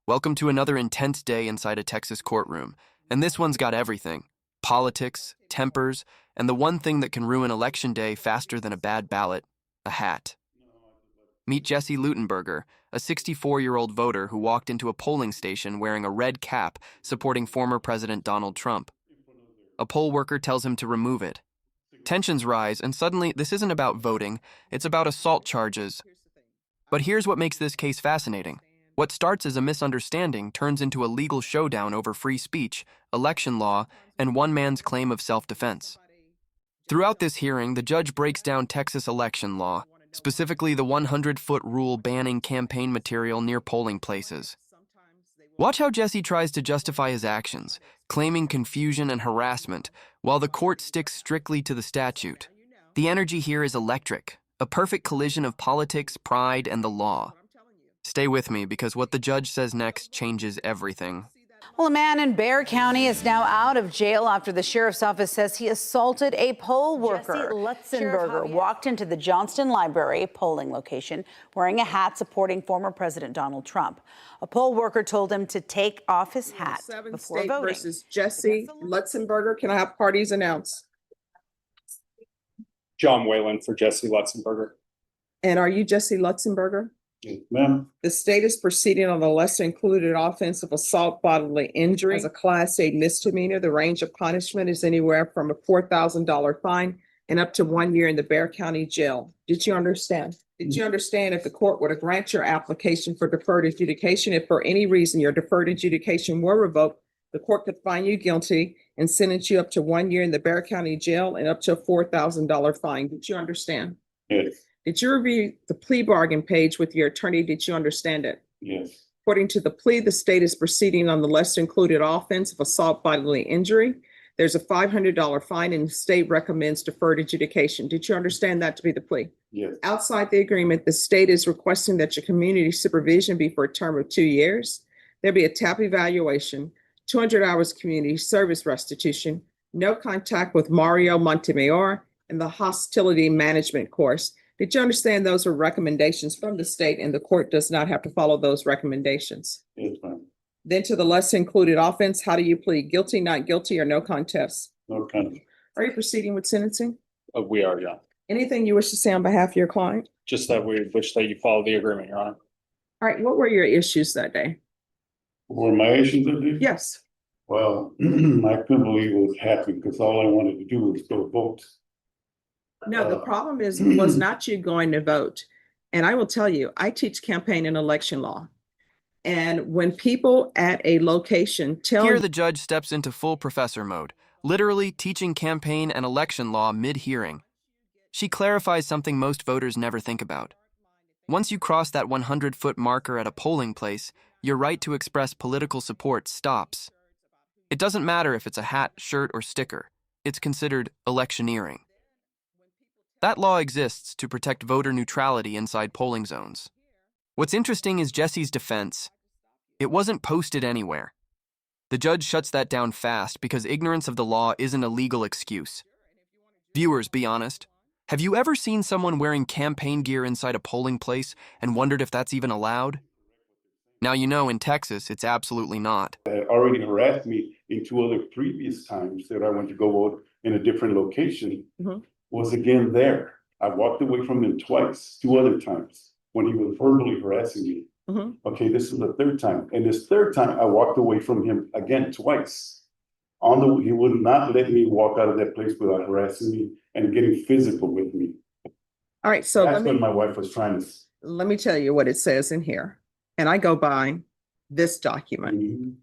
Welcome to another intense day inside a Texas courtroom, and this one's got everything: politics, tempers, and the one thing that can ruin election day faster than a bad ballot: a hat. Meet Jesse Lutenberger, a 64-year-old voter who walked into a polling station wearing a red cap supporting former President Donald Trump. A poll worker tells him to remove it. Tensions rise, and suddenly this isn't about voting, it's about assault charges. But here's what makes this case fascinating. What starts as a misunderstanding turns into a legal showdown over free speech, election law, and one man's claim of self-defense. Throughout this hearing, the judge breaks down Texas election law, specifically the 100-foot rule banning campaign material near polling places. Watch how Jesse tries to justify his actions, claiming confusion and harassment, while the court sticks strictly to the statute. The energy here is electric, a perfect collision of politics, pride, and the law. Stay with me, because what the judge says next changes everything. Well, a man in Bexar County is now out of jail after the sheriff's office says he assaulted a poll worker. Jesse Lutzenberger walked into the Johnston Library polling location wearing a hat supporting former President Donald Trump. A poll worker told him to take off his hat before voting. Versus Jesse Lutzenberger. Can I have parties announced? John Whalen for Jesse Lutzenberger. And are you Jesse Lutzenberger? Yes, ma'am. The state is proceeding on the lesser included offense of assault bodily injury as a Class A misdemeanor. The range of punishment is anywhere from a $4,000 fine and up to 1 year in the Bexar County jail. Did you understand? Did you understand if the court were to grant your application for deferred adjudication, if for any reason your deferred adjudication were revoked, the court could find you guilty and sentence you up to 1 year in the Bexar County jail and up to a $4,000 fine? Did you understand? Yes. Did you review the plea bargain page with your attorney? Did you understand it? Yes. According to the plea, the state is proceeding on the lesser included offense of assault bodily injury. There's a $500 fine and the state recommends deferred adjudication. Did you understand that to be the plea? Yes. Outside the agreement, the state is requesting that your community supervision be for a term of 2 years. There'll be a TAP evaluation, 200 hours community service restitution, no contact with Mario Montemayor, and the hostility management course. Did you understand those are recommendations from the state and the court does not have to follow those recommendations? Yes, ma'am. Then to the lesser included offense, how do you plead? Guilty, not guilty, or no contest? No kind Are you proceeding with sentencing? of, we are, yeah. Anything you wish to say on behalf of your client? Just that we wish that you follow the agreement, Your Honor. All right, what were your issues that day? Were my issues that day? Yes. Well, I couldn't believe it was happening because all I wanted to do was go vote. No, the problem was not you going to vote. And I will tell you, I teach campaign and election law. And when people at a location tell Here the judge steps into full professor mode, literally teaching campaign and election law mid-hearing. She clarifies something most voters never think about. Once you cross that 100-foot marker at a polling place, your right to express political support stops. It doesn't matter if it's a hat, shirt, or sticker. It's considered electioneering. That law exists to protect voter neutrality inside polling zones. What's interesting is Jesse's defense. It wasn't posted anywhere. The judge shuts that down fast because ignorance of the law isn't a legal excuse. Viewers, be honest. Have you ever seen someone wearing campaign gear inside a polling place and wondered if that's even allowed? Now you know in Texas, it's absolutely not. They had already harassed me in 2 other previous times that I went to go vote in a different location. Was again there. I walked away from him twice, 2 other times when he was verbally harassing me. Okay, this is the 3rd time. And this 3rd time, I walked away from him again twice. He would not let me walk out of that place without harassing me and getting physical with me. All right, so That's what my wife was trying to. let me tell you what it says in here. And I go by this document.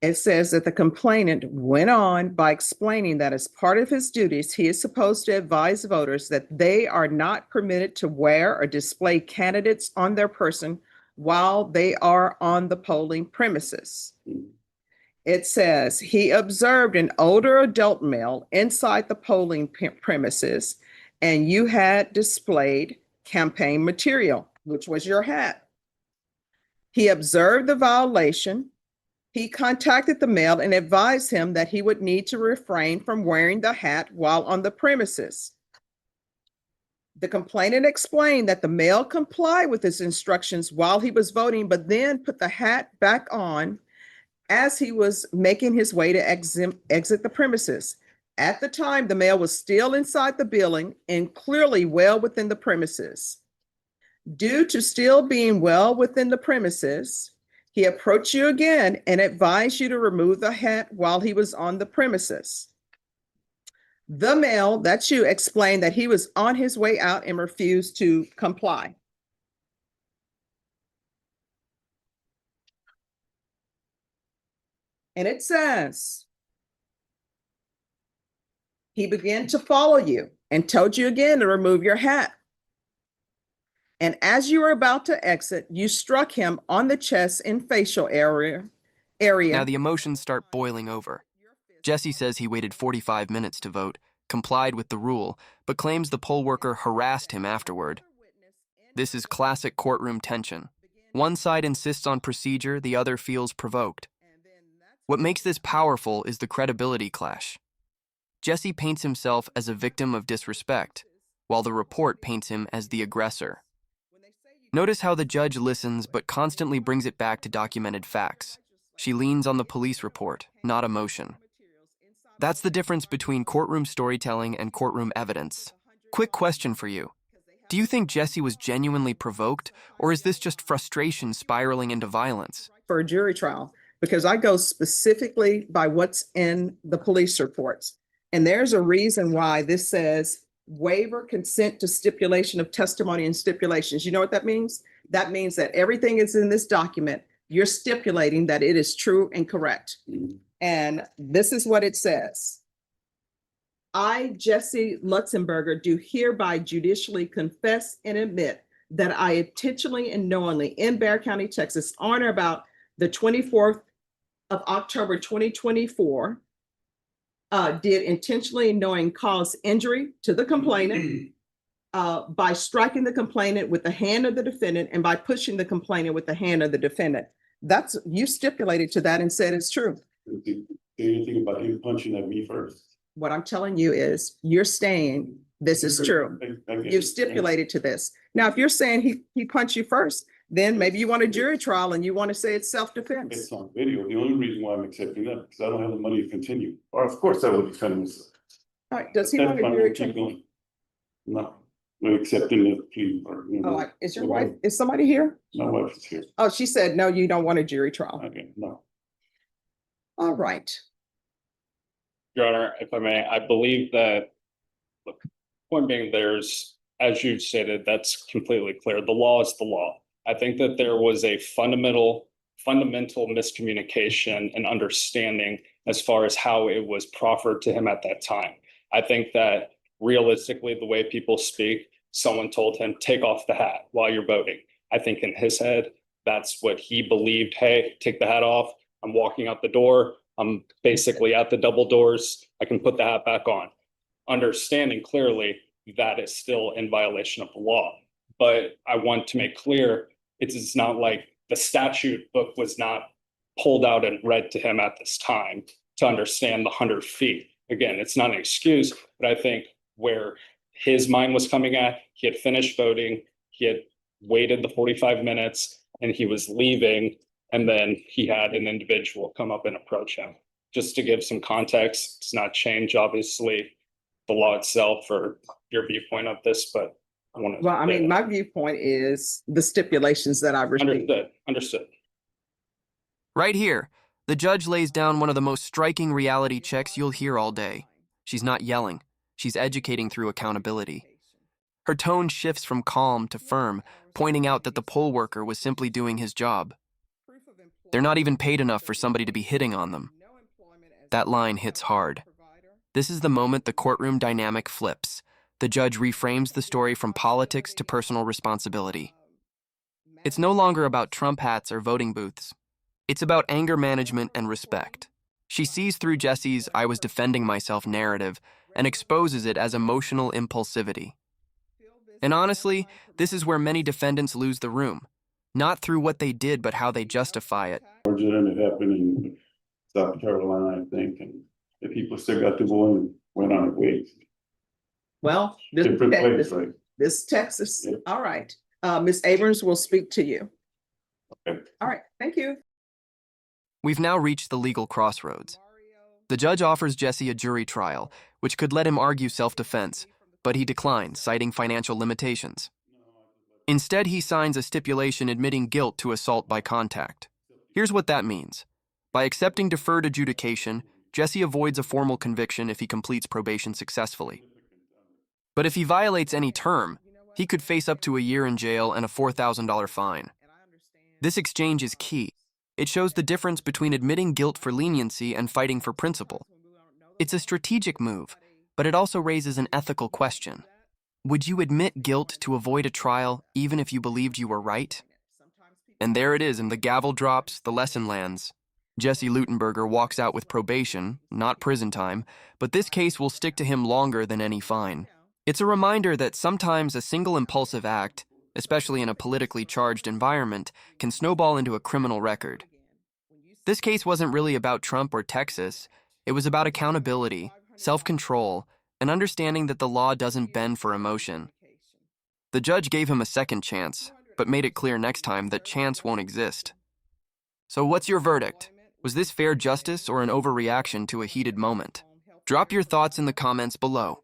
It says that the complainant went on by explaining that as part of his duties, he is supposed to advise voters that they are not permitted to wear or display candidates on their person while they are on the polling premises. It says he observed an older adult male inside the polling premises and you had displayed campaign material, which was your hat. He observed the violation. He contacted the male and advised him that he would need to refrain from wearing the hat while on the premises. The complainant explained that the male complied with his instructions while he was voting, but then put the hat back on as he was making his way to exit the premises. At the time, the male was still inside the building and clearly well within the premises. Due to still being well within the premises, he approached you again and advised you to remove the hat while he was on the premises. The male, that's you, explained that he was on his way out and refused to comply. And it says, he began to follow you and told you again to remove your hat. And as you were about to exit, you struck him on the chest and facial area. Now the emotions start boiling over. Jesse says he waited 45 minutes to vote, complied with the rule, but claims the poll worker harassed him afterward. This is classic courtroom tension. One side insists on procedure, the other feels provoked. What makes this powerful is the credibility clash. Jesse paints himself as a victim of disrespect, while the report paints him as the aggressor. Notice how the judge listens but constantly brings it back to documented facts. She leans on the police report, not emotion. That's the difference between courtroom storytelling and courtroom evidence. Quick question for you. Do you think Jesse was genuinely provoked, or is this just frustration spiraling into violence? For a jury trial, because I go specifically by what's in the police reports. And there's a reason why this says waiver consent to stipulation of testimony and stipulations. You know what that means? That means that everything is in this document. You're stipulating that it is true and correct. And this is what it says. I, Jesse Lutzenberger, do hereby judicially confess and admit that I intentionally and knowingly in Bexar County, Texas, on or about the 24th of October, 2024, did intentionally and knowing cause injury to the complainant by striking the complainant with the hand of the defendant and by pushing the complainant with the hand of the defendant. That's, you stipulated to that and said it's true. Anything about him punching at me first? What I'm telling you is you're saying this is true. You've stipulated to this. Now, if you're saying he punched you first, then maybe you want a jury trial and you want to say it's self-defense. It's on video. The only reason why I'm accepting that, because I don't have the money to continue. Or of course I would defend myself. All right, does he want a jury trial? No, we're accepting the plea. Oh, is your wife, is somebody here? My wife is here. Oh, she said, no, you don't want a jury trial. Okay, no. All right. Your Honor, if I may, I believe that, look, point being, there's, as you stated, that's completely clear. The law is the law. I think that there was a fundamental miscommunication and understanding as far as how it was proffered to him at that time. I think that realistically, the way people speak, someone told him, take off the hat while you're voting. I think in his head, that's what he believed. Hey, take the hat off. I'm walking out the door. I'm basically at the double doors. I can put the hat back on. Understanding clearly that is still in violation of the law. But I want to make clear, it's not like the statute book was not pulled out and read to him at this time to understand the 100 feet. Again, it's not an excuse, but I think where his mind was coming at, he had finished voting, he had waited the 45 minutes and he was leaving. And then he had an individual come up and approach him. Just to give some context, it's not change, obviously, the law itself or your viewpoint of this, but I want to. Well, I mean, my viewpoint is the stipulations that I've received. Understood. Right here, the judge lays down one of the most striking reality checks you'll hear all day. She's not yelling. She's educating through accountability. Her tone shifts from calm to firm, pointing out that the poll worker was simply doing his job. They're not even paid enough for somebody to be hitting on them. That line hits hard. This is the moment the courtroom dynamic flips. The judge reframes the story from politics to personal responsibility. It's no longer about Trump hats or voting booths. It's about anger management and respect. She sees through Jesse's "I was defending myself" narrative and exposes it as emotional impulsivity. And honestly, this is where many defendants lose the room. Not through what they did, but how they justify it. Georgia, it happened in South Carolina, I think, and the people still got to go and went on their way. Well, Different place, right? This Texas, all right. Ms. Abrams will speak to you. Okay. All right, thank you. We've now reached the legal crossroads. The judge offers Jesse a jury trial, which could let him argue self-defense, but he declines, citing financial limitations. Instead, he signs a stipulation admitting guilt to assault by contact. Here's what that means. By accepting deferred adjudication, Jesse avoids a formal conviction if he completes probation successfully. But if he violates any term, he could face up to a year in jail and a $4,000 fine. This exchange is key. It shows the difference between admitting guilt for leniency and fighting for principle. It's a strategic move, but it also raises an ethical question. Would you admit guilt to avoid a trial even if you believed you were right? And there it is, and the gavel drops, the lesson lands. Jesse Lutenberger walks out with probation, not prison time, but this case will stick to him longer than any fine. It's a reminder that sometimes a single impulsive act, especially in a politically charged environment, can snowball into a criminal record. This case wasn't really about Trump or Texas. It was about accountability, self-control, and understanding that the law doesn't bend for emotion. The judge gave him a second chance, but made it clear next time that chance won't exist. So what's your verdict? Was this fair justice or an overreaction to a heated moment? Drop your thoughts in the comments below.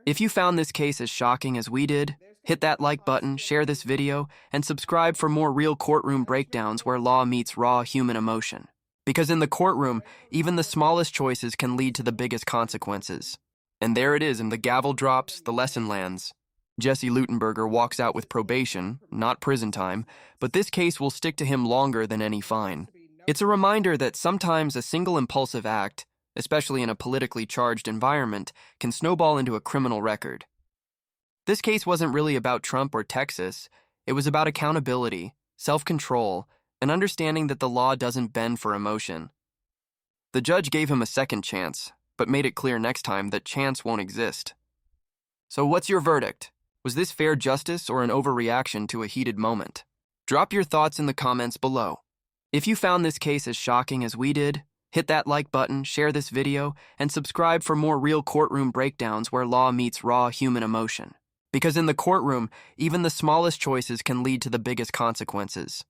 If you found this case as shocking as we did, hit that like button, share this video, and subscribe for more real courtroom breakdowns where law meets raw human emotion. Because in the courtroom, even the smallest choices can lead to the biggest consequences. And there it is, and the gavel drops, the lesson lands. Jesse Lutenberger walks out with probation, not prison time, but this case will stick to him longer than any fine. It's a reminder that sometimes a single impulsive act, especially in a politically charged environment, can snowball into a criminal record. This case wasn't really about Trump or Texas. It was about accountability, self-control, and understanding that the law doesn't bend for emotion. The judge gave him a second chance, but made it clear next time that chance won't exist. So what's your verdict? Was this fair justice or an overreaction to a heated moment? Drop your thoughts in the comments below. If you found this case as shocking as we did, hit that like button, share this video, and subscribe for more real courtroom breakdowns where law meets raw human emotion. Because in the courtroom, even the smallest choices can lead to the biggest consequences.